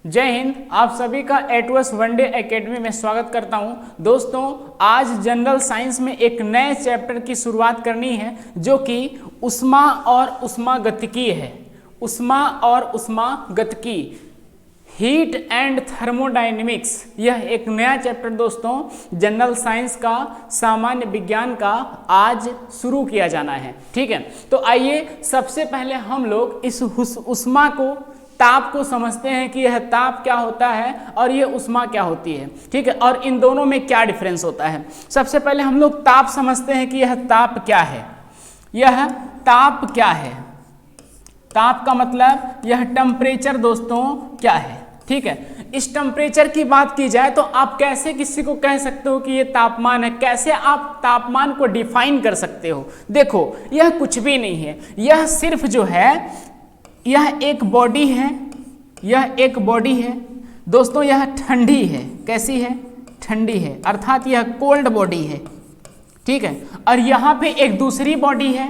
जय हिंद। आप सभी का एटवस वनडे एकेडमी में स्वागत करता हूं। दोस्तों, आज जनरल साइंस में एक नए चैप्टर की शुरुआत करनी है जो कि ऊष्मा और ऊष्मागतिकी है। ऊष्मा और ऊष्मागतिकी, हीट एंड थर्मोडायनेमिक्स, यह एक नया चैप्टर दोस्तों जनरल साइंस का, सामान्य विज्ञान का आज शुरू किया जाना है। ठीक है, तो आइए सबसे पहले हम लोग इस ऊष्मा को, ताप को समझते हैं कि यह ताप क्या होता है और यह ऊष्मा क्या होती है। ठीक है, और इन दोनों में क्या डिफरेंस होता है। सबसे पहले हम लोग ताप समझते हैं कि यह ताप क्या है। यह ताप क्या है? ताप का मतलब यह टेम्परेचर दोस्तों क्या है। ठीक है, इस टेम्परेचर की बात की जाए तो आप कैसे किसी को कह सकते हो कि यह तापमान है, कैसे आप तापमान को डिफाइन कर सकते हो। देखो, यह कुछ भी नहीं है, यह सिर्फ जो है, यह एक बॉडी है, यह एक बॉडी है दोस्तों। यह ठंडी है। कैसी है? ठंडी है, अर्थात यह कोल्ड बॉडी है। ठीक है, और यहाँ पे एक दूसरी बॉडी है,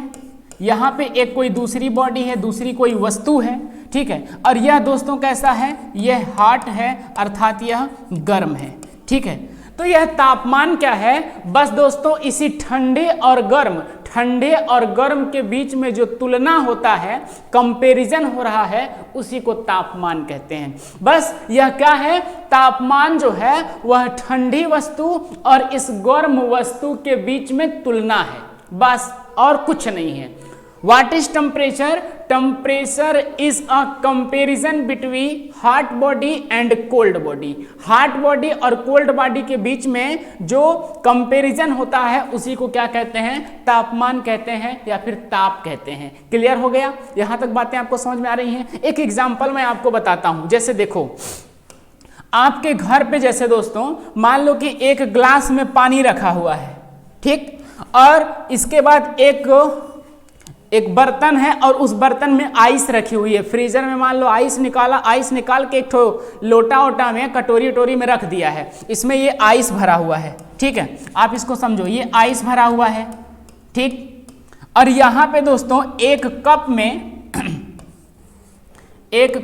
यहाँ पे एक कोई दूसरी बॉडी है, दूसरी कोई वस्तु है। ठीक है, और यह दोस्तों कैसा है? यह हॉट है, अर्थात यह गर्म है। ठीक है, तो यह तापमान क्या है? बस दोस्तों इसी ठंडे और गर्म के बीच में जो तुलना होता है, कंपैरिजन हो रहा है, उसी को तापमान कहते हैं। बस यह क्या है? तापमान जो है वह ठंडी वस्तु और इस गर्म वस्तु के बीच में तुलना है, बस और कुछ नहीं है। What is temperature? Temperature is a comparison between hot body and cold body. Hot body और cold body के बीच में जो कंपैरिजन होता है उसी को क्या कहते हैं? तापमान कहते हैं या फिर ताप कहते हैं। क्लियर हो गया? यहाँ तक बातें आपको समझ में आ रही हैं? एक एग्जांपल मैं आपको बताता हूँ। जैसे देखो, आपके घर पे जैसे दोस्तों मान लो कि एक ग्लास में पानी रखा हुआ है, ठीक, और इसके बाद एक बर्तन है और उस बर्तन में आइस रखी हुई है। फ्रीजर में मान लो आइस निकाला, आइस निकाल के एक ठो लोटा में, कटोरी में रख दिया है। इसमें ये आइस भरा हुआ है। ठीक है, आप इसको समझो, ये आइस भरा हुआ है। ठीक, और यहाँ पे दोस्तों एक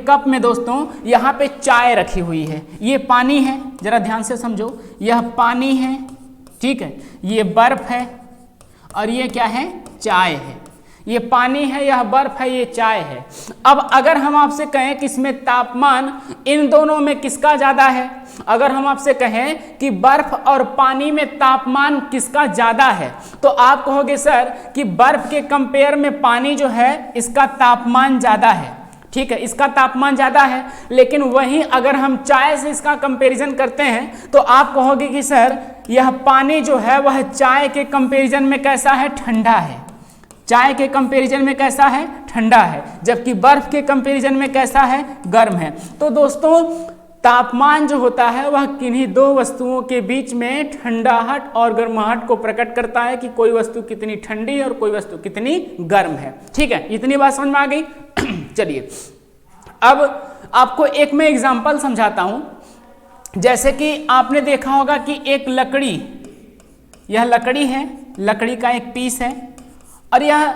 कप में दोस्तों यहाँ पे चाय रखी हुई है। ये पानी है, जरा ध्यान से समझो, यह पानी है। ठीक है, ये बर्फ है और ये क्या है? चाय है। ये पानी है, यह बर्फ है, ये चाय है। अब अगर हम आपसे कहें कि इसमें तापमान इन दोनों में किसका ज़्यादा है, अगर हम आपसे कहें कि बर्फ और पानी में तापमान किसका ज़्यादा है, तो आप कहोगे सर कि बर्फ के कंपेयर में पानी जो है इसका तापमान ज़्यादा है। ठीक है, इसका तापमान ज़्यादा है। लेकिन वहीं अगर हम चाय से इसका कंपैरिजन करते हैं तो आप कहोगे कि सर यह पानी जो है वह चाय के कंपैरिजन में कैसा है? ठंडा है। चाय के कंपैरिजन में कैसा है? ठंडा है। जबकि बर्फ के कंपैरिजन में कैसा है? गर्म है। तो दोस्तों तापमान जो होता है वह किन्हीं दो वस्तुओं के बीच में ठंडाहट और गर्माहट को प्रकट करता है कि कोई वस्तु कितनी ठंडी और कोई वस्तु कितनी गर्म है। ठीक है, इतनी बात समझ में आ गई? चलिए, अब आपको एक मैं एग्जांपल समझाता हूं। जैसे कि आपने देखा होगा कि एक लकड़ी, यह लकड़ी है, लकड़ी का एक पीस है और यह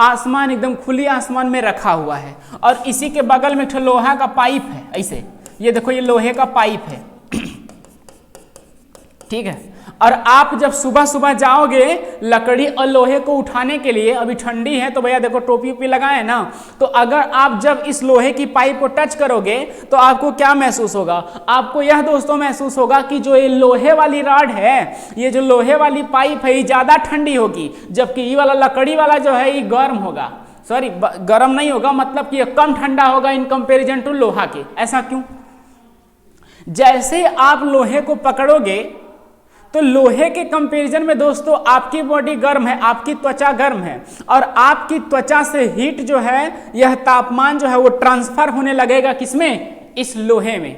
आसमान, एकदम खुली आसमान में रखा हुआ है और इसी के बगल में एक लोहा का पाइप है। ऐसे ये देखो, ये लोहे का पाइप है। ठीक है, और आप जब सुबह सुबह जाओगे लकड़ी और लोहे को उठाने के लिए, अभी ठंडी है तो भैया देखो टोपी उपी लगाए ना, तो अगर आप जब इस लोहे की पाइप को टच करोगे तो आपको क्या महसूस होगा? आपको यह दोस्तों महसूस होगा कि जो ये लोहे वाली रॉड है, ये जो लोहे वाली पाइप है, ये ज़्यादा ठंडी होगी, जबकि ये वाला लकड़ी वाला जो है ये गर्म होगा। सॉरी, गर्म नहीं होगा, मतलब कि ये कम ठंडा होगा इन कंपेरिजन टू लोहा के। ऐसा क्यों? जैसे आप लोहे को पकड़ोगे तो लोहे के कंपैरिजन में दोस्तों आपकी बॉडी गर्म है, आपकी त्वचा गर्म है, और आपकी त्वचा से हीट जो है, यह तापमान जो है वो ट्रांसफर होने लगेगा किसमें? इस लोहे में।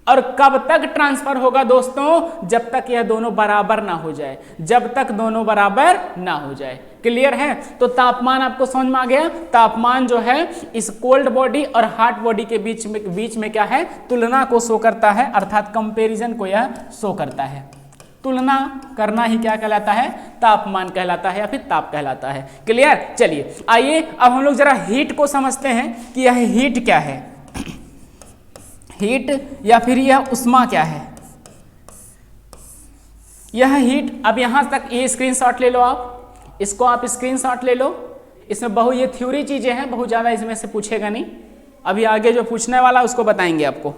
और कब तक ट्रांसफर होगा दोस्तों? जब तक यह दोनों बराबर ना हो जाए, जब तक दोनों बराबर ना हो जाए। क्लियर है? तो तापमान आपको समझ में आ गया। तापमान जो है इस कोल्ड बॉडी और हॉट बॉडी के बीच में क्या है? तुलना को शो करता है, अर्थात कंपैरिजन को यह शो करता है। तुलना करना ही क्या कहलाता है? तापमान कहलाता है या फिर ताप कहलाता है। क्लियर? चलिए आइए अब हम लोग जरा हीट को समझते हैं कि यह हीट क्या है। हीट या फिर यह उष्मा क्या है? यह हीट। अब यहां तक ये स्क्रीनशॉट ले लो, आप इसको आप स्क्रीनशॉट ले लो। इसमें ये थ्योरी चीजें हैं, बहुत ज्यादा इसमें से पूछेगा नहीं। अभी आगे जो पूछने वाला उसको बताएंगे आपको।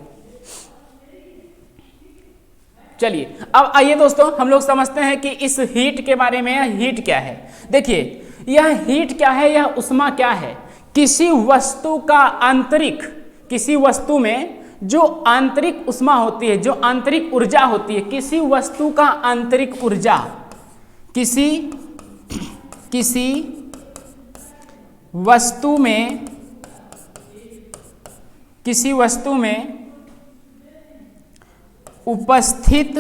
चलिए अब आइए दोस्तों, हम लोग समझते हैं कि इस हीट के बारे में। यह हीट क्या है? देखिए यह हीट क्या है, यह उष्मा क्या है? किसी वस्तु का आंतरिक, किसी वस्तु में जो आंतरिक उष्मा होती है, जो आंतरिक ऊर्जा होती है, किसी वस्तु का आंतरिक ऊर्जा, किसी वस्तु में उपस्थित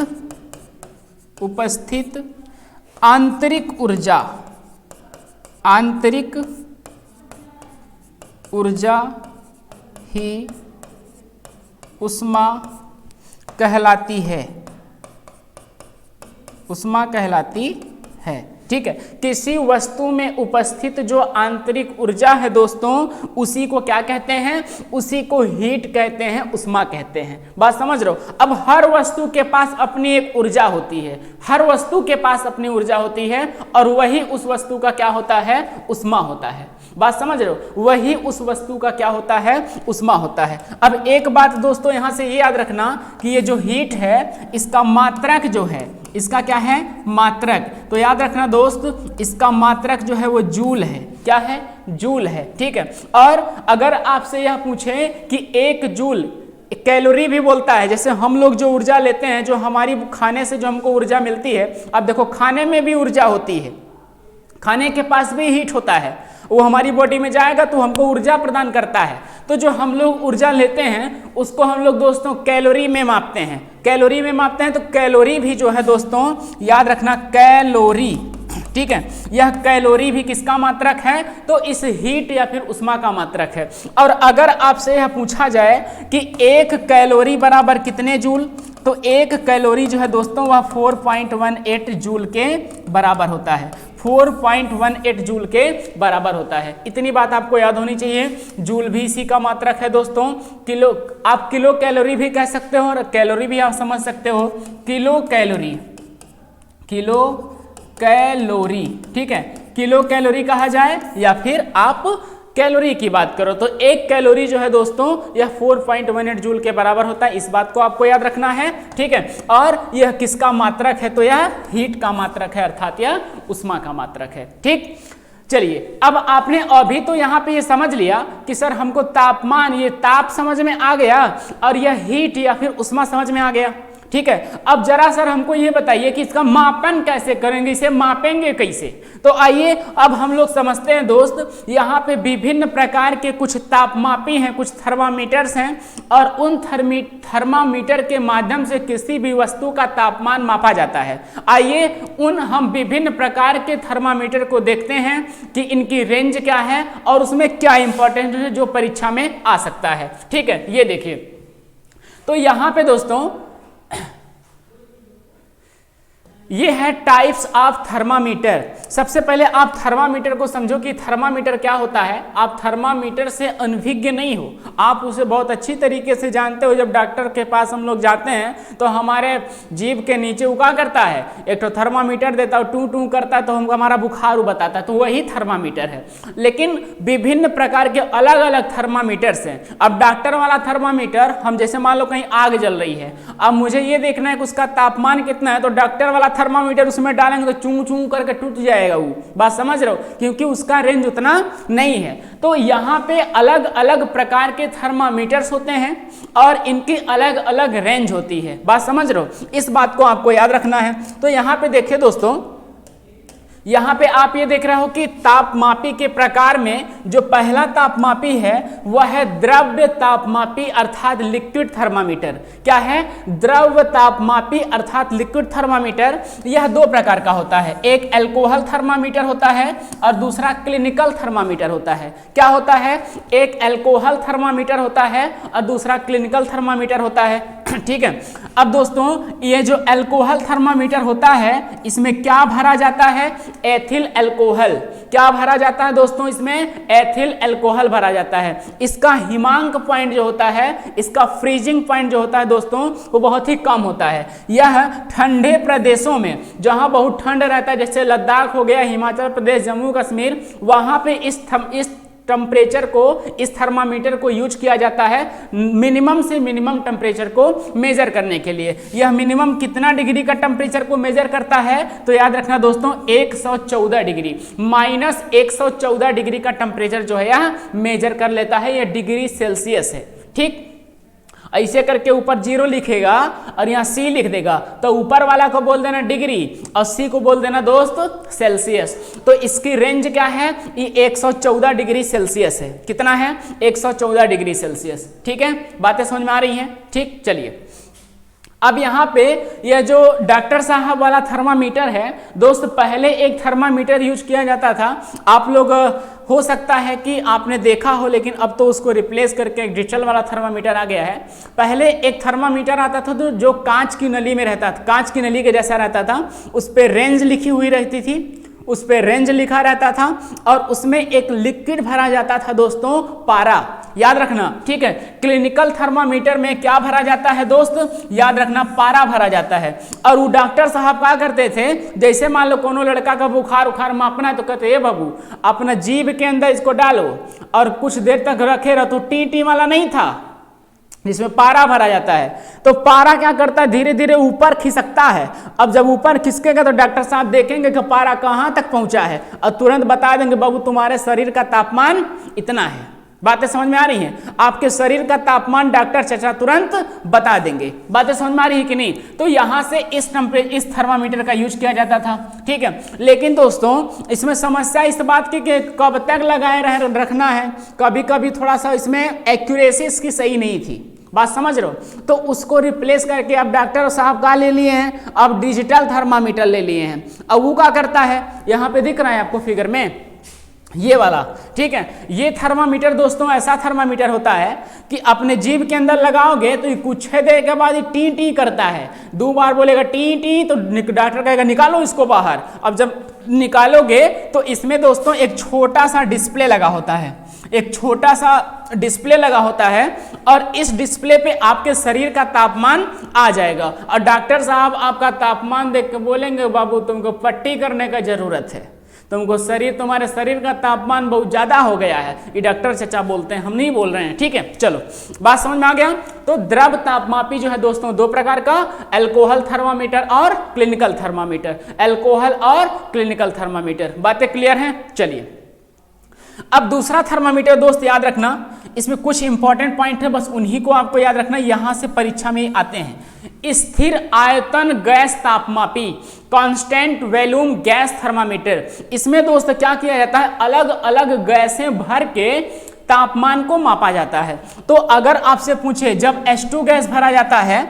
आंतरिक ऊर्जा ही उष्मा कहलाती है, उष्मा कहलाती है। ठीक है, किसी वस्तु में उपस्थित जो आंतरिक ऊर्जा है दोस्तों, उसी को क्या कहते हैं? उसी को हीट कहते हैं, उष्मा कहते हैं। बात समझ रहे हो? अब हर वस्तु के पास अपनी एक ऊर्जा होती है, हर वस्तु के पास अपनी ऊर्जा होती है, और वही उस वस्तु का क्या होता है? उष्मा होता है। बात समझ रहे हो? वही उस वस्तु का क्या होता है? उष्मा होता है। अब एक बात दोस्तों यहां से ये याद रखना कि ये जो हीट है, इसका मात्रक जो है, इसका क्या है? मात्रक। तो याद रखना दोस्त, इसका मात्रक जो है वो जूल है। क्या है? जूल है। ठीक है, और अगर आपसे यह पूछे कि 1 जूल कैलोरी भी बोलता है, जैसे हम लोग जो ऊर्जा लेते हैं, जो हमारी खाने से जो हमको ऊर्जा मिलती है, अब देखो खाने में भी ऊर्जा होती है, खाने के पास भी हीट होता है, वो हमारी बॉडी में जाएगा तो हमको ऊर्जा प्रदान करता है। तो जो हम लोग ऊर्जा लेते हैं उसको हम लोग दोस्तों कैलोरी में मापते हैं, कैलोरी में मापते हैं। तो कैलोरी भी जो है दोस्तों, याद रखना कैलोरी, ठीक है, यह कैलोरी भी किसका मात्रक है? तो इस हीट या फिर उष्मा का मात्रक है। और अगर आपसे यह पूछा जाए कि 1 कैलोरी बराबर कितने जूल, तो 1 कैलोरी जो है दोस्तों वह 4.18 जूल के बराबर होता है, 4.18 जूल के बराबर होता है। इतनी बात आपको याद होनी चाहिए। जूल भी इसी का मात्रक है दोस्तों। किलो, आप किलो कैलोरी भी कह सकते हो और कैलोरी भी आप समझ सकते हो। किलो कैलोरी, किलो कैलोरी, ठीक है, किलो कैलोरी कहा जाए या फिर आप कैलोरी की बात करो तो 1 कैलोरी जो है दोस्तों यह 4.18 जूल के बराबर होता है। इस बात को आपको याद रखना है, ठीक है। और यह किसका मात्रक है? तो यह हीट का मात्रक है, अर्थात यह उष्मा का मात्रक है। ठीक, चलिए अब आपने अभी तो यहाँ पे ये समझ लिया कि सर हमको तापमान, ये ताप समझ में आ गया और यह हीट या फिर उष्मा समझ में आ गया, ठीक है। अब जरा सर हमको ये बताइए कि इसका मापन कैसे करेंगे, इसे मापेंगे कैसे? तो आइए अब हम लोग समझते हैं दोस्त, यहाँ पे विभिन्न प्रकार के कुछ तापमापी हैं, कुछ थर्मामीटर्स हैं, और उन थर्मामीटर के माध्यम से किसी भी वस्तु का तापमान मापा जाता है। आइए उन हम विभिन्न प्रकार के थर्मामीटर को देखते हैं कि इनकी रेंज क्या है और उसमें क्या इंपॉर्टेंट है जो परीक्षा में आ सकता है। ठीक है, ये देखिए, तो यहाँ पे दोस्तों ये है टाइप्स ऑफ थर्मामीटर। सबसे पहले आप थर्मामीटर को समझो कि थर्मामीटर क्या होता है। आप थर्मामीटर से अनभिज्ञ नहीं हो, आप उसे बहुत अच्छी तरीके से जानते हो। जब डॉक्टर के पास हम लोग जाते हैं तो हमारे जीभ के नीचे वो क्या करता है, एक तो थर्मामीटर देता है, टू टू करता है तो हमको हमारा बुखार बताता है, तो वही थर्मामीटर है। लेकिन विभिन्न प्रकार के अलग अलग थर्मामीटर्स हैं। अब डॉक्टर वाला थर्मामीटर, हम जैसे मान लो कहीं आग जल रही है, अब मुझे ये देखना है कि उसका तापमान कितना है, तो डॉक्टर वाला थर्मामीटर उसमें डालेंगे तो चूं चूं करके टूट जाएगा वो। बात समझ रहे हो? क्योंकि उसका रेंज उतना नहीं है। तो यहाँ पे अलग अलग प्रकार के थर्मामीटर्स होते हैं और इनकी अलग अलग रेंज होती है। बात समझ रहे हो? इस बात को आपको याद रखना है। तो यहाँ पे देखिए दोस्तों, यहाँ पे आप ये देख रहे हो कि तापमापी के प्रकार में जो पहला तापमापी है वह है द्रव्य तापमापी अर्थात लिक्विड थर्मामीटर। क्या है? द्रव्य तापमापी अर्थात लिक्विड थर्मामीटर। यह 2 प्रकार का होता है, एक अल्कोहल थर्मामीटर होता है और दूसरा क्लिनिकल थर्मामीटर होता है। क्या होता है? एक अल्कोहल थर्मामीटर होता है और दूसरा क्लिनिकल थर्मामीटर होता है। ठीक है। अब दोस्तों ये जो अल्कोहल थर्मामीटर होता है इसमें क्या भरा जाता है, एथिल अल्कोहल। क्या भरा जाता है दोस्तों, इसमें एथिल अल्कोहल भरा जाता है। इसका हिमांक पॉइंट जो होता है, इसका फ्रीजिंग पॉइंट जो होता है दोस्तों वो बहुत ही कम होता है। यह ठंडे प्रदेशों में जहां बहुत ठंड रहता है, जैसे लद्दाख हो गया, हिमाचल प्रदेश, जम्मू कश्मीर, वहां पे इस टेम्परेचर को, इस थर्मामीटर को यूज किया जाता है मिनिमम से मिनिमम टेम्परेचर को मेजर करने के लिए। यह मिनिमम कितना डिग्री का टेम्परेचर को मेजर करता है, तो याद रखना दोस्तों 114 डिग्री, माइनस 114 डिग्री का टेम्परेचर जो है यह मेजर कर लेता है। यह डिग्री सेल्सियस है। ठीक, ऐसे करके ऊपर 0 लिखेगा और यहाँ C लिख देगा, तो ऊपर वाला को बोल देना डिग्री और C को बोल देना दोस्त सेल्सियस। तो इसकी रेंज क्या है, ये 114 डिग्री सेल्सियस है। कितना है, 114 डिग्री सेल्सियस। ठीक है, बातें समझ में आ रही हैं। ठीक, चलिए अब यहाँ पे यह जो डॉक्टर साहब वाला थर्मामीटर है दोस्त, पहले एक थर्मामीटर यूज किया जाता था। आप लोग हो सकता है कि आपने देखा हो, लेकिन अब तो उसको रिप्लेस करके एक डिजिटल वाला थर्मामीटर आ गया है। पहले एक थर्मामीटर आता था तो जो कांच की नली में रहता था, कांच की नली के जैसा रहता था, उस पर रेंज लिखी हुई रहती थी, उस पर रेंज लिखा रहता था और उसमें एक लिक्विड भरा जाता था दोस्तों, पारा। याद रखना, ठीक है। क्लिनिकल थर्मामीटर में क्या भरा जाता है दोस्त, याद रखना पारा भरा जाता है। और वो डॉक्टर साहब क्या करते थे, जैसे मान लो कोनो लड़का का बुखार उखार मापना है तो कहते हैं बाबू अपना जीभ के अंदर इसको डालो और कुछ देर तक रखे रहो। तो टी वाला नहीं था जिसमें पारा भरा जाता है, तो पारा क्या करता है, धीरे धीरे ऊपर खिसकता है। अब जब ऊपर खिसकेगा तो डॉक्टर साहब देखेंगे कि पारा कहाँ तक पहुंचा है और तुरंत बता देंगे बाबू तुम्हारे शरीर का तापमान इतना है। बातें समझ में आ रही हैं, आपके शरीर का तापमान डॉक्टर चाचा तुरंत बता देंगे। बातें समझ में आ रही है कि नहीं। तो यहां से इस थर्मामीटर का यूज किया जाता था। ठीक है, लेकिन दोस्तों इसमें समस्या इस बात की कि कब तक लगाए रखना है, कभी कभी थोड़ा सा इसमें एक्यूरेसी इसकी सही नहीं थी। बात समझ रहे हो, तो उसको रिप्लेस करके अब डॉक्टर साहब का ले लिए हैं, अब डिजिटल थर्मामीटर ले लिए हैं। अब वो क्या करता है, यहाँ पे दिख रहा है आपको फिगर में ये वाला, ठीक है। ये थर्मामीटर दोस्तों ऐसा थर्मामीटर होता है कि अपने जीभ के अंदर लगाओगे तो ये कुछ देर के बाद ये टी टी करता है। 2 बार बोलेगा टी टी तो डॉक्टर कहेगा निकालो इसको बाहर। अब जब निकालोगे तो इसमें दोस्तों एक छोटा सा डिस्प्ले लगा होता है, एक छोटा सा डिस्प्ले लगा होता है और इस डिस्प्ले पे आपके शरीर का तापमान आ जाएगा और डॉक्टर साहब आपका तापमान देख के बोलेंगे बाबू तुमको पट्टी करने का जरूरत है, तुमको तुम्हारे शरीर का तापमान बहुत ज्यादा हो गया है। ये डॉक्टर चाचा बोलते हैं, हम नहीं बोल रहे हैं। ठीक है, चलो बात समझ में आ गया। तो द्रव तापमापी जो है दोस्तों 2 प्रकार का, अल्कोहल थर्मामीटर और क्लिनिकल थर्मामीटर। अल्कोहल और क्लिनिकल थर्मामीटर, बातें क्लियर हैं। चलिए अब दूसरा थर्मामीटर दोस्त याद रखना, इसमें कुछ इंपॉर्टेंट पॉइंट है, बस उन्हीं को आपको याद रखना, यहां से परीक्षा में आते हैं। स्थिर आयतन गैस तापमापी, कांस्टेंट वॉल्यूम गैस थर्मामीटर। इसमें दोस्त क्या किया जाता है, अलग अलग गैसें भर के तापमान को मापा जाता है। तो अगर आपसे पूछे जब H2 गैस भरा जाता है,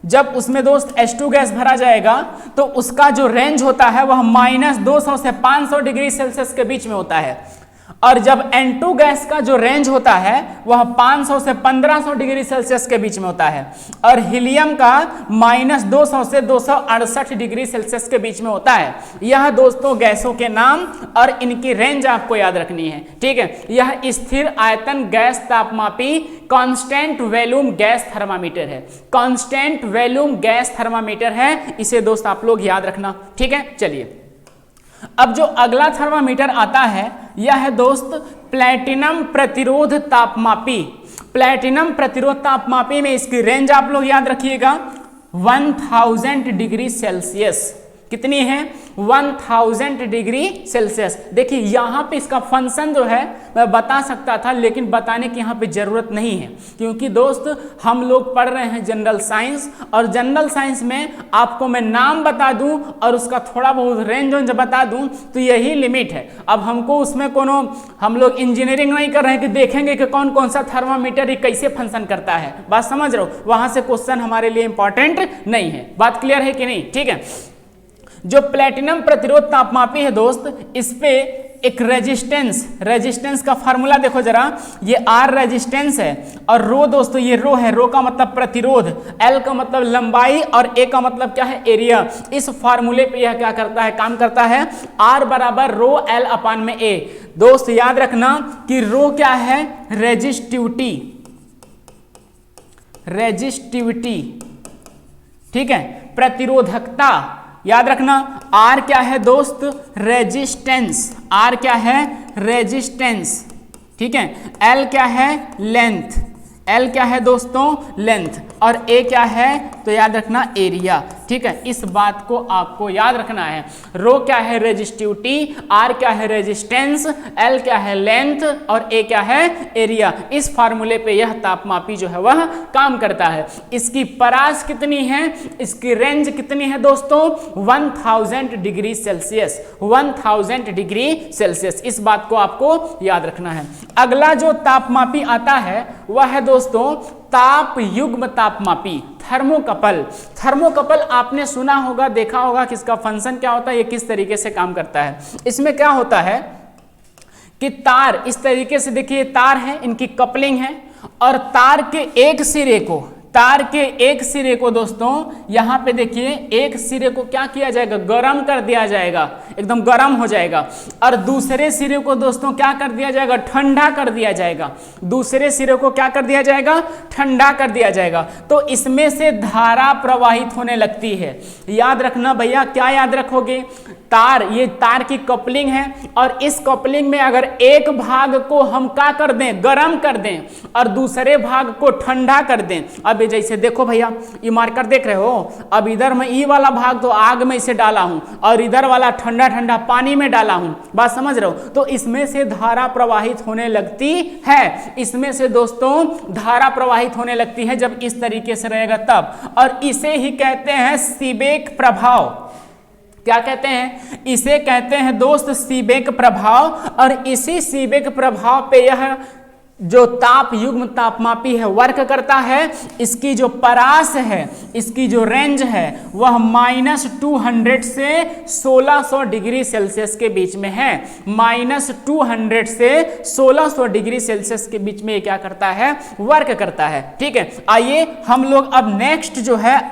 जब उसमें दोस्त H2 गैस भरा जाएगा तो उसका जो रेंज होता है वह -200 से 500 डिग्री सेल्सियस के बीच में होता है। और जब N2 गैस का जो रेंज होता है वह 500 से 1500 डिग्री सेल्सियस के बीच में होता है। और हीलियम का -200 से 268 डिग्री सेल्सियस के बीच में होता है। यह दोस्तों गैसों के नाम और इनकी रेंज आपको याद रखनी है। ठीक है, यह स्थिर आयतन गैस तापमापी कांस्टेंट वॉल्यूम गैस थर्मामीटर है। कांस्टेंट वॉल्यूम गैस थर्मामीटर है, इसे दोस्त आप लोग याद रखना। ठीक है, चलिए अब जो अगला थर्मामीटर आता है यह है दोस्त प्लैटिनम प्रतिरोध तापमापी। प्लैटिनम प्रतिरोध तापमापी में इसकी रेंज आप लोग याद रखिएगा 1000 डिग्री सेल्सियस। कितनी है, 1000 डिग्री सेल्सियस। देखिए यहाँ पे इसका फंक्शन जो है मैं बता सकता था, लेकिन बताने की यहाँ पे जरूरत नहीं है, क्योंकि दोस्त हम लोग पढ़ रहे हैं जनरल साइंस, और जनरल साइंस में आपको मैं नाम बता दूं और उसका थोड़ा बहुत रेंज बता दूं तो यही लिमिट है। अब हमको उसमें कोनो, हम लोग इंजीनियरिंग नहीं कर रहे हैं कि देखेंगे कि कौन कौन सा थर्मामीटर कैसे फंक्शन करता है। बात समझ रहे हो, वहां से क्वेश्चन हमारे लिए इंपॉर्टेंट नहीं है। बात क्लियर है कि नहीं। ठीक है, जो प्लैटिनम प्रतिरोध तापमापी है दोस्त, इस पे एक रेजिस्टेंस का फार्मूला देखो जरा, ये आर रेजिस्टेंस है और रो दोस्तों ये रो है, रो का मतलब प्रतिरोध, एल का मतलब लंबाई और ए का मतलब क्या है, एरिया। इस फार्मूले पे यह क्या करता है, काम करता है, आर बराबर रो एल अपान में ए। दोस्त याद रखना कि रो क्या है, रेजिस्टिविटी, ठीक है, प्रतिरोधकता। याद रखना आर क्या है दोस्त, रेजिस्टेंस, आर क्या है, रेजिस्टेंस, ठीक है। एल क्या है, लेंथ, एल क्या है दोस्तों, लेंथ, और ए क्या है, तो याद रखना एरिया, ठीक है। इस बात को आपको याद रखना है। रो क्या है, रेजिस्टिविटी, आर क्या है, रेजिस्टेंस, एल क्या है, लेंथ, और ए क्या है, एरिया। इस फार्मूले पे यह तापमापी जो है वह काम करता है। इसकी परास कितनी है, इसकी रेंज कितनी है दोस्तों, 1000 डिग्री सेल्सियस, 1000 डिग्री सेल्सियस। इस बात को आपको याद रखना है। अगला जो तापमापी आता है वह है दोस्तों ताप युग्म तापमापी, थर्मोकपल। थर्मोकपल आपने सुना होगा, देखा होगा कि इसका फंक्शन क्या होता है, ये किस तरीके से काम करता है। इसमें क्या होता है कि तार इस तरीके से, देखिए तार है, इनकी कपलिंग है, और तार के एक सिरे को दोस्तों यहां पे देखिए, एक सिरे को क्या किया जाएगा, गर्म कर दिया जाएगा, एकदम गर्म हो जाएगा, और दूसरे सिरे को दोस्तों क्या कर दिया जाएगा, ठंडा कर दिया जाएगा। दूसरे सिरे को क्या कर दिया जाएगा, ठंडा कर दिया जाएगा। तो इसमें से धारा प्रवाहित होने लगती है। याद रखना भैया, क्या याद रखोगे, तार, ये तार की कपलिंग है, और इस कपलिंग में अगर एक भाग को हम क्या कर दें, गर्म कर दें, और दूसरे भाग को ठंडा कर दें। अब जैसे देखो भैया, ये मार्कर देख रहे हो, अब इधर मैं ये वाला भाग तो आग में इसे डाला हूं, और इधर वाला ठंडा ठंडा पानी में डाला हूं, बात समझ रहे हो। तो इसमें से धारा प्रवाहित होने लगती है, इसमें से दोस्तों धारा प्रवाहित होने लगती है जब इस तरीके से रहेगा तब, और इसे ही कहते हैं सीबेक प्रभाव। क्या कहते हैं, इसे कहते हैं दोस्त सीबेक प्रभाव। और इसी सीबेक प्रभाव पे यह जो ताप युग्म तापमापी है वर्क करता है। इसकी जो परास है, इसकी जो रेंज है वह -200 से 1600 डिग्री सेल्सियस के बीच में है। -200 से 1600 डिग्री सेल्सियस के बीच में ये क्या करता है, वर्क करता है, ठीक है। आइए हम लोग अब नेक्स्ट जो है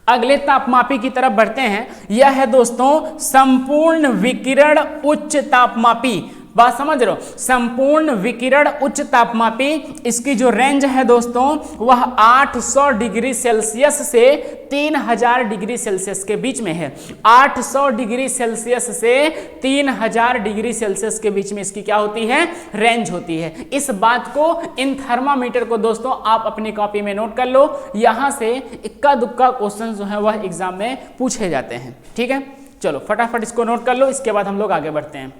अगले तापमापी की तरफ बढ़ते हैं। यह है दोस्तों संपूर्ण विकिरण उच्च तापमापी। बात समझ रहे हो, संपूर्ण विकिरण उच्च तापमापी, इसकी जो रेंज है दोस्तों वह 800 डिग्री सेल्सियस से 3000 डिग्री सेल्सियस के बीच में है। 800 डिग्री सेल्सियस से 3000 डिग्री सेल्सियस के बीच में इसकी क्या होती है, रेंज होती है। इस बात को, इन थर्मामीटर को दोस्तों आप अपनी कॉपी में नोट कर लो। यहां से इक्का दुक्का क्वेश्चन जो है वह एग्जाम में पूछे जाते हैं, ठीक है। चलो फटाफट इसको नोट कर लो, इसके बाद हम लोग आगे बढ़ते हैं।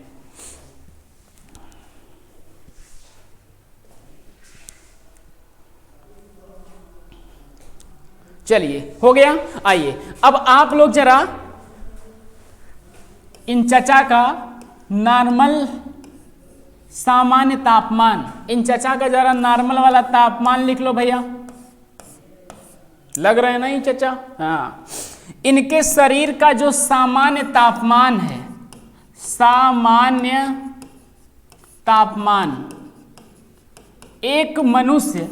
चलिए हो गया। आइए अब आप लोग जरा इन चचा का नॉर्मल सामान्य तापमान, इन चचा का जरा नॉर्मल वाला तापमान लिख लो भैया। लग रहे हैं ना ये चचा, हाँ। इनके शरीर का जो सामान्य तापमान है, सामान्य तापमान, एक मनुष्य,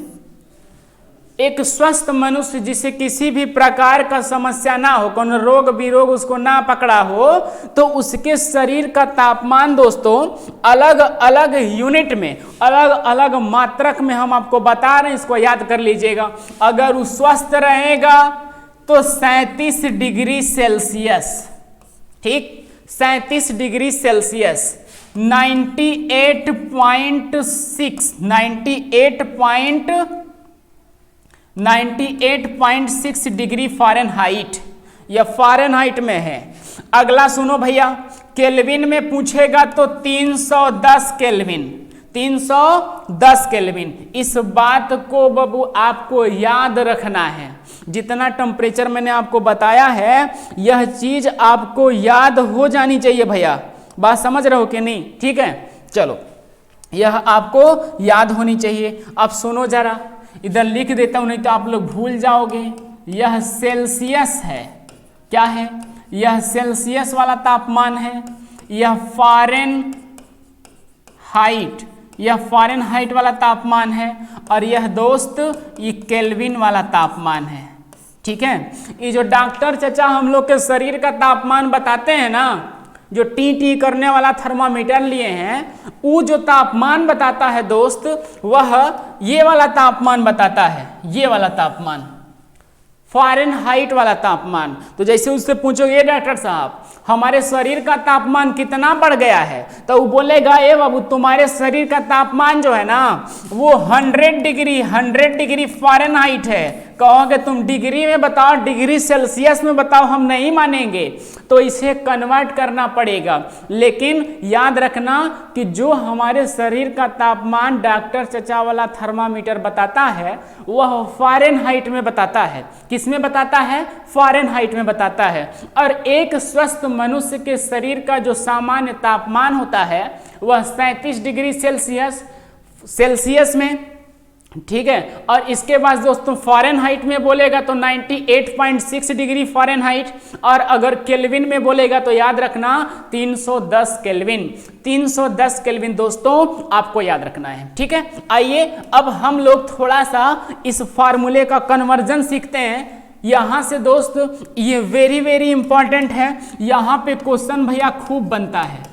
एक स्वस्थ मनुष्य जिसे किसी भी प्रकार का समस्या ना हो, कोनो रोग विरोग उसको ना पकड़ा हो, तो उसके शरीर का तापमान दोस्तों अलग अलग यूनिट में, अलग अलग मात्रक में हम आपको बता रहे हैं, इसको याद कर लीजिएगा। अगर वो स्वस्थ रहेगा तो 37 डिग्री सेल्सियस, ठीक, 37 डिग्री सेल्सियस, 98.6 डिग्री फ़ारेनहाइट, यह फ़ारेनहाइट में है। अगला सुनो भैया, केल्विन में पूछेगा तो 310 केल्विन, 310 केल्विन। इस बात को बाबू आपको याद रखना है। जितना टेम्परेचर मैंने आपको बताया है यह चीज आपको याद हो जानी चाहिए भैया। बात समझ रहे हो कि नहीं, ठीक है। चलो यह आपको याद होनी चाहिए। अब सुनो जरा, इधर लिख देता हूं नहीं तो आप लोग भूल जाओगे। यह सेल्सियस है, क्या है, यह सेल्सियस वाला तापमान है। यह फ़ारेनहाइट वाला तापमान है, और यह दोस्त ये केल्विन वाला तापमान है। ठीक है, ये जो डॉक्टर चचा हम लोग के शरीर का तापमान बताते हैं ना, जो टी करने वाला थर्मामीटर लिए हैं, वो जो तापमान बताता है दोस्त, वह ये वाला तापमान बताता है, ये वाला तापमान, फ़ारेनहाइट वाला तापमान। तो जैसे उससे पूछोगे डॉक्टर साहब हमारे शरीर का तापमान कितना बढ़ गया है, तो वो बोलेगा ए बाबू तुम्हारे शरीर का तापमान जो है ना वो 100 डिग्री फ़ारेनहाइट है। कहोगे तुम डिग्री में बताओ, डिग्री सेल्सियस में बताओ, हम नहीं मानेंगे, तो इसे कन्वर्ट करना पड़ेगा। लेकिन याद रखना कि जो हमारे शरीर का तापमान डॉक्टर चचा वाला थर्मामीटर बताता है वह फ़ारेनहाइट में बताता है। किस में बताता है? फ़ारेनहाइट में बताता है। और एक स्वस्थ मनुष्य के शरीर का जो सामान्य तापमान होता है वह 37 डिग्री सेल्सियस में, ठीक है। और इसके बाद दोस्तों फ़ारेनहाइट में बोलेगा तो 98.6 डिग्री फ़ारेनहाइट, और अगर केल्विन में बोलेगा तो याद रखना 310 केल्विन। 310 केल्विन दोस्तों आपको याद रखना है, ठीक है। आइए अब हम लोग थोड़ा सा इस फार्मूले का कन्वर्जन सीखते हैं। यहाँ से दोस्त ये वेरी इंपॉर्टेंट है, यहाँ पे क्वेश्चन भैया खूब बनता है।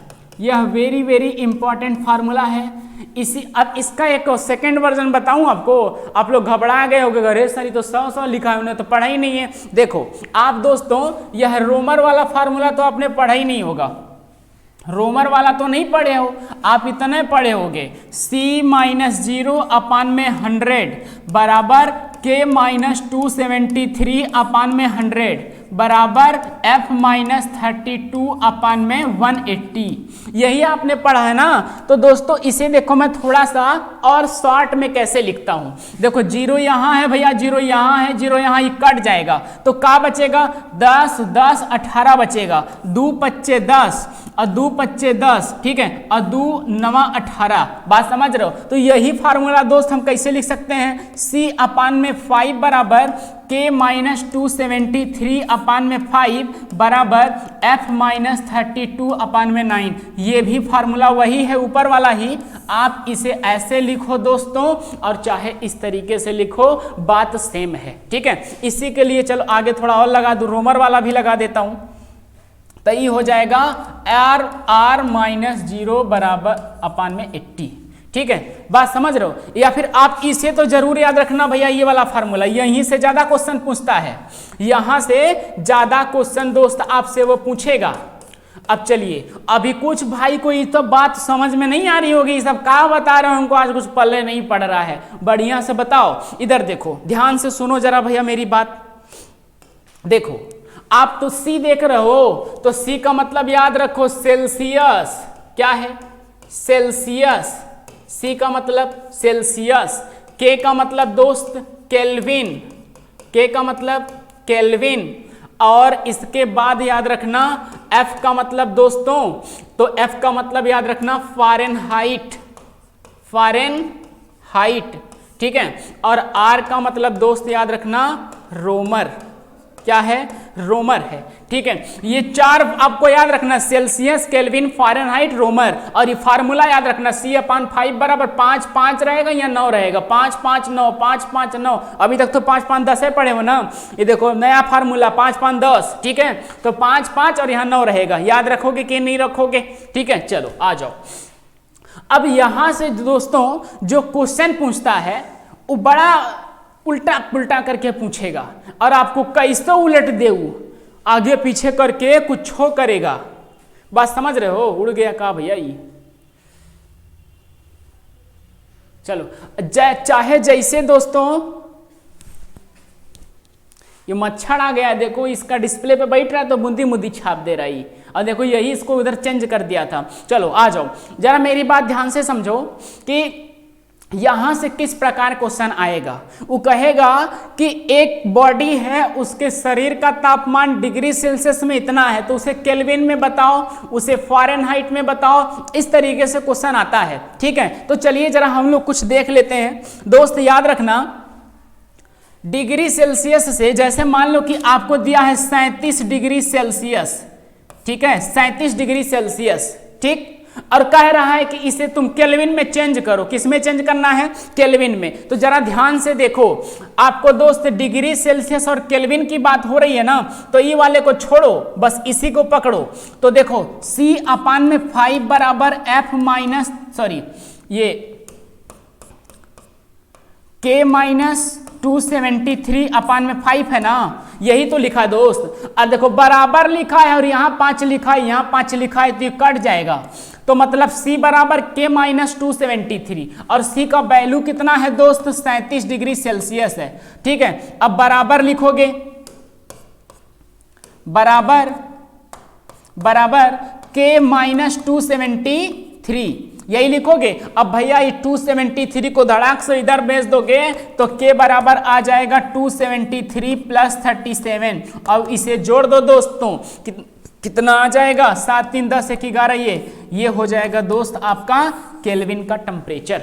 यह वेरी इंपॉर्टेंट फार्मूला है। अब इसका एक सेकंड वर्जन बताऊं आपको, आप लोग घबरा गए होगे, अरे सर तो 100 लिखा है, उन्हें तो पढ़ा ही नहीं है। देखो आप दोस्तों यह रोमर वाला फार्मूला तो आपने पढ़ा ही नहीं होगा, रोमर वाला तो नहीं पढ़े हो, आप इतने पढ़े होगे C-0/100 बराबर K-273/100 बराबर F-32/180। यही आपने पढ़ा है ना। तो दोस्तों इसे देखो मैं थोड़ा सा और शॉर्ट में कैसे लिखता हूं। देखो 0 यहाँ है भैया, 0 यहाँ है, 0 यहाँ, ये कट जाएगा तो क्या बचेगा? 10 10 18 बचेगा, 2 पच्चे 10 और 2 पच्चे 10, ठीक है, और 2 9 18। बात समझ रहे हो? तो यही फार्मूला दोस्त हम कैसे लिख सकते हैं? C/5 बराबर K-273/5 बराबर F-32/9। ये भी फार्मूला वही है, ऊपर वाला ही। आप इसे ऐसे लिखो दोस्तों, और चाहे इस तरीके से लिखो, बात सेम है, ठीक है। इसी के लिए चलो आगे थोड़ा और लगा दूं, रोमर वाला भी लगा देता हूं, तो ये हो जाएगा R-0 बराबर 80, ठीक है। बात समझ रहे हो? या फिर आप इसे तो जरूर याद रखना भैया, ये वाला फार्मूला यहीं से ज्यादा क्वेश्चन पूछता है, यहां से ज्यादा क्वेश्चन दोस्त आपसे वो पूछेगा। अब चलिए, अभी कुछ भाई को ये तो बात समझ में नहीं आ रही होगी, सब क्या बता रहे हो, हमको आज कुछ पल्ले नहीं पड़ रहा है, बढ़िया से बताओ। इधर देखो, ध्यान से सुनो जरा भैया मेरी बात। देखो आप तो C देख रहे हो, तो C का मतलब याद रखो सेल्सियस। क्या है? सेल्सियस। C का मतलब सेल्सियस। K का मतलब दोस्त केल्विन, K का मतलब केल्विन। और इसके बाद याद रखना F का मतलब दोस्तों, तो F का मतलब याद रखना फ़ारेनहाइट, फ़ारेनहाइट, ठीक है। और R का मतलब दोस्त याद रखना रोमर। क्या है? रोमर है, ठीक है। ये चार आपको याद रखना, सेल्सियस, केल्विन, फ़ारेनहाइट, रोमर। और ये फार्मूला याद रखना C/5 बराबर 5 5 रहेगा या 9 रहेगा, 5 5 9, 5 5 9। अभी तक तो 5 5 10 पढ़े हो ना। ये देखो नया फार्मूला 5 5 10, ठीक है। तो 5 5 और यहाँ 9 रहेगा, याद रखोगे कि नहीं रखोगे? ठीक है, चलो आ जाओ। अब यहां से दोस्तों जो क्वेश्चन पूछता है वो बड़ा उल्टा पुल्टा करके पूछेगा, और आपको कैसे उलट देऊ, आगे पीछे करके कुछ हो करेगा। बात समझ रहे हो? उड़ गया का भैया ये। चलो चाहे जैसे दोस्तों, ये मच्छर आ गया, देखो इसका डिस्प्ले पे बैठ रहा है तो बूंदी मुंदी छाप दे रहा है, और देखो यही इसको उधर चेंज कर दिया था। चलो आ जाओ, जरा मेरी बात ध्यान से समझो कि यहां से किस प्रकार क्वेश्चन आएगा। वो कहेगा कि एक बॉडी है, उसके शरीर का तापमान डिग्री सेल्सियस में इतना है, तो उसे केल्विन में बताओ, उसे फ़ारेनहाइट में बताओ। इस तरीके से क्वेश्चन आता है, ठीक है। तो चलिए जरा हम लोग कुछ देख लेते हैं दोस्त। याद रखना डिग्री सेल्सियस से, जैसे मान लो कि आपको दिया है 37 डिग्री सेल्सियस, ठीक है, 37 डिग्री सेल्सियस। ठीक, और कह रहा है कि इसे तुम केल्विन में चेंज करो। किस में चेंज करना है? केल्विन में। तो जरा ध्यान से देखो, आपको दोस्त डिग्री सेल्सियस और केल्विन की बात हो रही है ना, तो ये वाले को छोड़ो, बस इसी को पकड़ो। तो देखो C अपान में 5 बराबर F माइनस ये K माइनस 273 अपान में 5 है ना, यही तो लिखा दोस्त। और देखो बराबर लिखा है और यहाँ 5 लिखा है, यहाँ 5 लिखा है, तो ये कट जाएगा। तो मतलब C बराबर K माइनस 273 और C का वैल्यू कितना है दोस्त? 37 डिग्री सेल्सियस है। ठीक है, अब बराबर लिखोगे, बराबर K माइनस 273 यही लिखोगे। अब भैया ये 273 को धड़ाक से इधर भेज दोगे तो K बराबर आ जाएगा 273 प्लस 37। अब इसे जोड़ दो दोस्तों, कितना आ जाएगा? 7 3 10 1 11। ये हो जाएगा दोस्त आपका केल्विन का टेम्परेचर।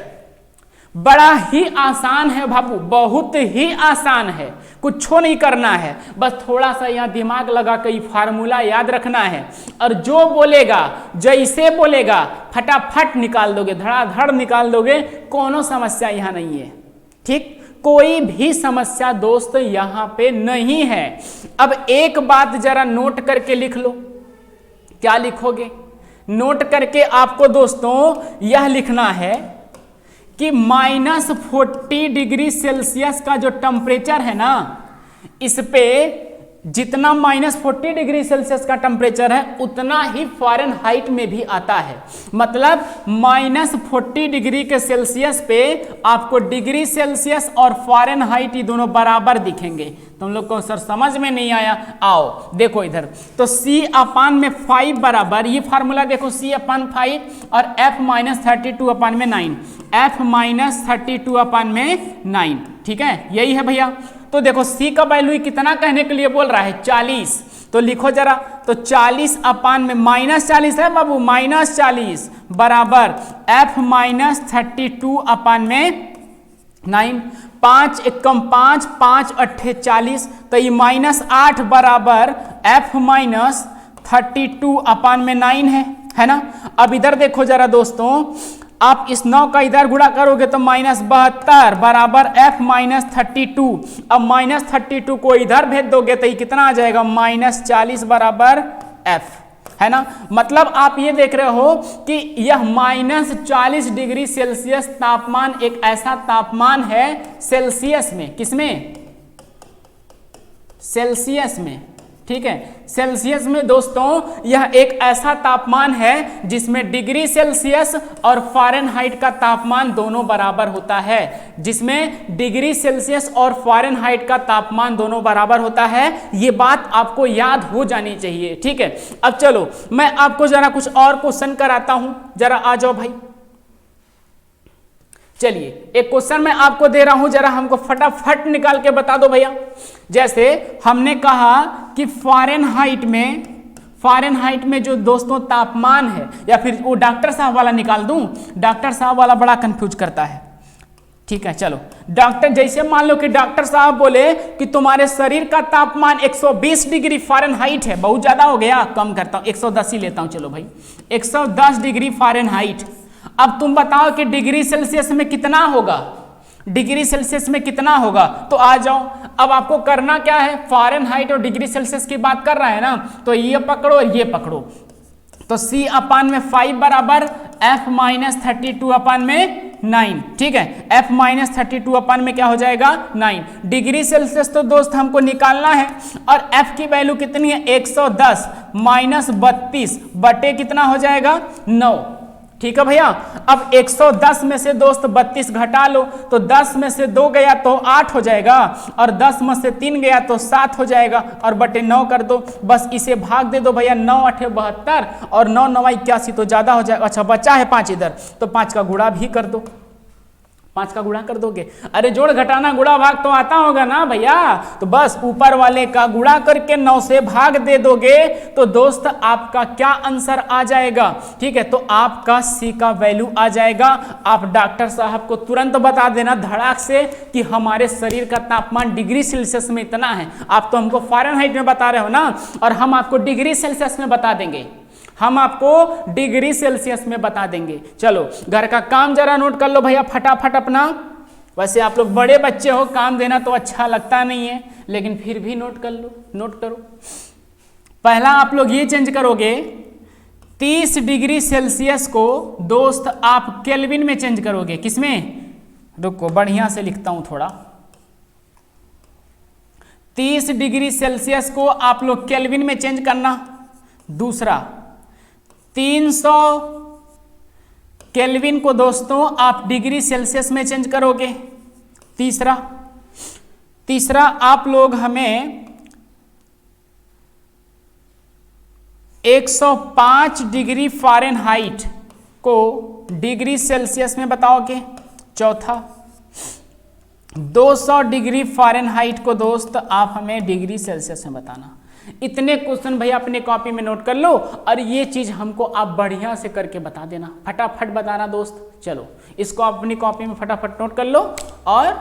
बड़ा ही आसान है बाबू, बहुत ही आसान है, कुछ नहीं करना है, बस थोड़ा सा यहाँ दिमाग लगा के ये फार्मूला याद रखना है और जो बोलेगा, जैसे बोलेगा फटाफट निकाल दोगे, धड़ाधड़ निकाल दोगे, कोनो समस्या यहाँ नहीं है। ठीक, कोई भी समस्या दोस्त यहाँ पे नहीं है। अब एक बात जरा नोट करके लिख लो। क्या लिखोगे? नोट करके आपको दोस्तों यह लिखना है कि -40 डिग्री सेल्सियस का जो टेम्परेचर है ना, इस पे जितना -40 डिग्री सेल्सियस का टेम्परेचर है उतना ही फ़ारेनहाइट में भी आता है। मतलब -40 डिग्री के सेल्सियस पे आपको डिग्री सेल्सियस और फ़ारेनहाइट ये दोनों बराबर दिखेंगे। तुम लोग को सर समझ में नहीं आया? आओ देखो इधर। तो C अपान में 5 बराबर, ये फार्मूला देखो, C अपान 5 और F माइनस 32 अपान में 9, F माइनस 32 अपान में 9। ठीक है, यही है भैया। तो देखो C का वैल्यू कितना कहने के लिए बोल रहा है? 40। तो लिखो जरा, तो 40 अपान में -40 है बाबू, -40 बराबर F माइनस 32 अपान में 9। 5 एकम 5, 5 अट्ठे 40, तो ये -8 बराबर F माइनस 32 अपान में 9 है ना। अब इधर देखो जरा दोस्तों, आप इस 9 का इधर गुणा करोगे तो -72 बराबर F माइनस 32। अब -32 को इधर भेज दोगे तो ये कितना आ जाएगा? -40 बराबर F, है ना। मतलब आप ये देख रहे हो कि यह -40 डिग्री सेल्सियस तापमान एक ऐसा तापमान है सेल्सियस में, किसमें? सेल्सियस में। ठीक है, सेल्सियस में दोस्तों यह एक ऐसा तापमान है जिसमें डिग्री सेल्सियस और फ़ारेनहाइट का तापमान दोनों बराबर होता है, जिसमें डिग्री सेल्सियस और फ़ारेनहाइट का तापमान दोनों बराबर होता है। ये बात आपको याद हो जानी चाहिए। ठीक है, अब चलो मैं आपको जरा कुछ और क्वेश्चन कराता हूं, जरा आ जाओ भाई। चलिए एक क्वेश्चन मैं आपको दे रहा हूं, जरा हमको फटाफट निकाल के बता दो भैया। जैसे हमने कहा कि फ़ारेनहाइट में जो दोस्तों तापमान है, या फिर वो डॉक्टर साहब वाला निकाल दूं? डॉक्टर साहब वाला बड़ा कंफ्यूज करता है। ठीक है, चलो डॉक्टर, जैसे मान लो कि डॉक्टर साहब बोले कि तुम्हारे शरीर का तापमान 120 डिग्री फ़ारेनहाइट है, बहुत ज्यादा हो गया, कम करता हूं, 110 ही लेता हूं। चलो भाई 110 डिग्री फ़ारेनहाइट। अब तुम बताओ कि डिग्री सेल्सियस में कितना होगा? डिग्री सेल्सियस में कितना होगा? तो आ जाओ, अब आपको करना क्या है? फ़ारेनहाइट और डिग्री सेल्सियस की बात कर रहा है ना, तो ये पकड़ो और ये पकड़ो। तो C अपान में 5 बराबर F माइनस 32 अपान में 9। ठीक है, F माइनस 32 अपान में क्या हो जाएगा? 9। डिग्री सेल्सियस तो दोस्त हमको निकालना है और F की वैल्यू कितनी है? 110 माइनस 32 बटे कितना हो जाएगा? 9। ठीक है भैया, अब 110 में से दोस्त 32 घटा लो, तो 10 में से 2 गया तो 8 हो जाएगा, और 10 में से 3 गया तो 7 हो जाएगा, और बटे 9 कर दो। बस इसे भाग दे दो भैया, 9 8 72 और 9 9 81, तो ज्यादा हो जाएगा। अच्छा बचा है 5 इधर, तो 5 का गुणा भी कर दो। 5 का गुणा कर दोगे। अरे जोड़ घटाना गुणा भाग तो आता होगा ना भैया, तो बस ऊपर वाले का गुणा करके 9 से भाग दे दोगे तो दोस्त आपका क्या आंसर आ जाएगा, ठीक है, तो आपका सी का वैल्यू आ जाएगा। आप डॉक्टर साहब को तुरंत बता देना धड़ाक से कि हमारे शरीर का तापमान डिग्री सेल्सियस में इतना है। आप तो हमको फ़ारेनहाइट में बता रहे हो ना, और हम आपको डिग्री सेल्सियस में बता देंगे, हम आपको डिग्री सेल्सियस में बता देंगे। चलो घर का काम जरा नोट कर लो भैया फटाफट अपना। वैसे आप लोग बड़े बच्चे हो, काम देना तो अच्छा लगता नहीं है, लेकिन फिर भी नोट कर लो, नोट करो। पहला आप लोग ये चेंज करोगे, 30 डिग्री सेल्सियस को दोस्त आप केल्विन में चेंज करोगे। किसमें? रुको बढ़िया से लिखता हूं थोड़ा। 30 डिग्री सेल्सियस को आप लोग केल्विन में चेंज करना। दूसरा 300 केल्विन को दोस्तों आप डिग्री सेल्सियस में चेंज करोगे। तीसरा आप लोग हमें 105 डिग्री फ़ारेनहाइट को डिग्री सेल्सियस में बताओगे। चौथा 200 डिग्री फ़ारेनहाइट को दोस्त आप हमें डिग्री सेल्सियस में बताना। इतने क्वेश्चन भैया अपने कॉपी में नोट कर लो, और ये चीज हमको आप बढ़िया से करके बता देना, फटाफट बताना दोस्त। चलो इसको आप अपनी कॉपी में फटाफट नोट कर लो, और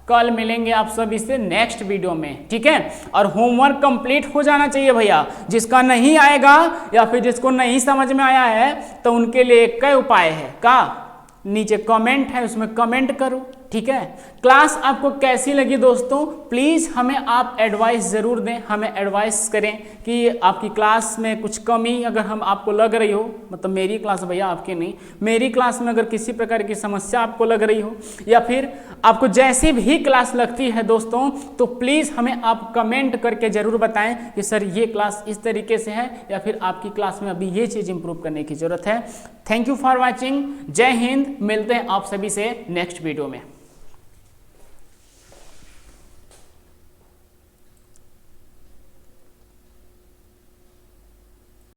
कल मिलेंगे आप सब इससे नेक्स्ट वीडियो में, ठीक है। और होमवर्क कंप्लीट हो जाना चाहिए भैया। जिसका नहीं आएगा या फिर जिसको नहीं समझ में आया है तो उनके लिए एक ही उपाय है, का नीचे कमेंट है उसमें कमेंट करो, ठीक है। क्लास आपको कैसी लगी दोस्तों, प्लीज़ हमें आप एडवाइस ज़रूर दें, हमें एडवाइस करें कि आपकी क्लास में कुछ कमी अगर हम आपको लग रही हो, मतलब मेरी क्लास भैया आपकी नहीं, मेरी क्लास में अगर किसी प्रकार की समस्या आपको लग रही हो, या फिर आपको जैसी भी क्लास लगती है दोस्तों, तो प्लीज़ हमें आप कमेंट करके ज़रूर बताएं कि सर ये क्लास इस तरीके से है, या फिर आपकी क्लास में अभी ये चीज़ इंप्रूव करने की ज़रूरत है। Thank you for watching. जय हिंद। मिलते हैं आप सभी से नेक्स्ट वीडियो में।